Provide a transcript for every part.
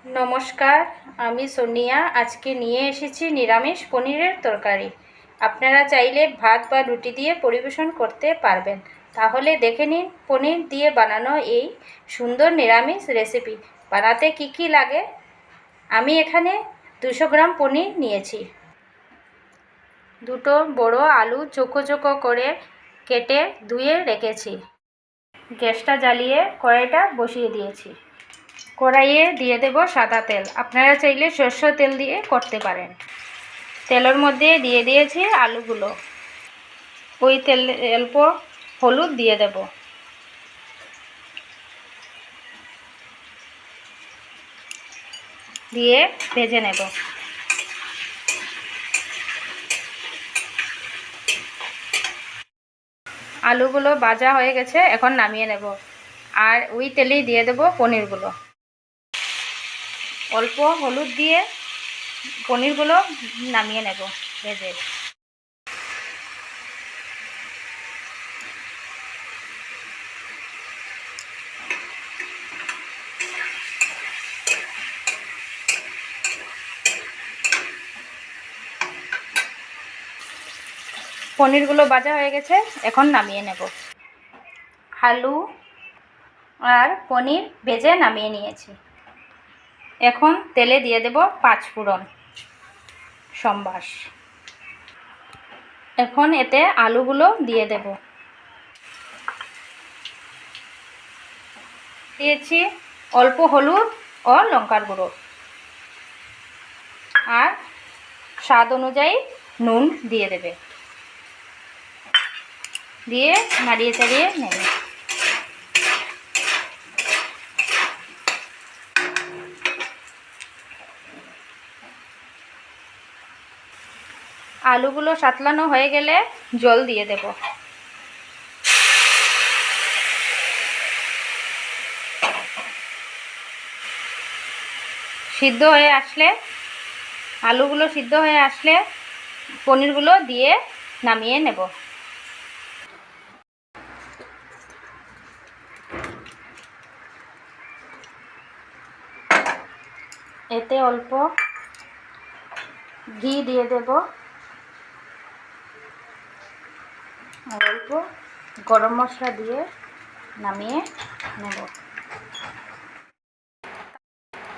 নমস্কার, আমি সোনিয়া। আজকে নিয়ে এসেছি নিরামিষ পনিরের তরকারি। আপনারা চাইলে ভাত বা রুটি দিয়ে পরিবেশন করতে পারবেন। তাহলে দেখে নিন পনির দিয়ে বানানো এই সুন্দর নিরামিষ রেসিপি। বানাতে কি কি লাগে? আমি এখানে 200 গ্রাম পনির নিয়েছি। দুটো বড় আলু চোখো চোখো করে কেটে ধুয়ে রেখেছি। গ্যাসটা জ্বালিয়ে কড়াইটা বসিয়ে দিয়েছি। কড়াইয়ে দিয়ে দেব সাদা তেল। আপনারা চাইলে সরষের তেল দিয়ে করতে পারেন। তেলের মধ্যে দিয়ে দিয়েছি আলুগুলো। ওই তেল অল্প হলুদ দিয়ে দেব। দিয়ে ভেজে নেব। আলুগুলো ভাজা হয়ে গেছে, এখন নামিয়ে নেব। আর ওই তেলেই দিয়ে দেব পনিরগুলো। অল্প হলুদ দিয়ে পনিরগুলো নামিয়ে নেব ভেজে। পনিরগুলো ভাজা হয়ে গেছে, এখন নামিয়ে নেব। আলু আর পনির ভেজে নামিয়ে নিয়েছি। এখন তেলে দিয়ে দেব 5 ফোড়ন সম্বাস। এখন এতে আলুগুলো দিয়ে দেব। দিয়েছি অল্প হলুদ ও লঙ্কার গুঁড়ো, আর স্বাদ অনুযায়ী নুন দিয়ে দেবে। দিয়ে নাড়িয়ে চাড়িয়ে নেবে। আলুগুলো সাতলানো হয়ে গেলে জল দিয়ে দেব। সিদ্ধ হয়ে আসলে আলুগুলো সিদ্ধ হয়ে আসলে পনিরগুলো দিয়ে নামিয়ে নেব। এতে অল্প ঘি দিয়ে দেব আর অল্প গরম মশলা দিয়ে নামিয়ে নেব।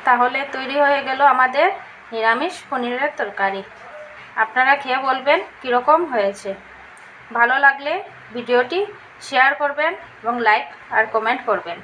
তাহলে তৈরি হয়ে গেল আমাদের নিরামিষ পনিরের তরকারি। আপনারা খেয়ে বলবেন কীরকম হয়েছে। ভালো লাগলে ভিডিওটি শেয়ার করবেন এবং লাইক আর কমেন্ট করবেন।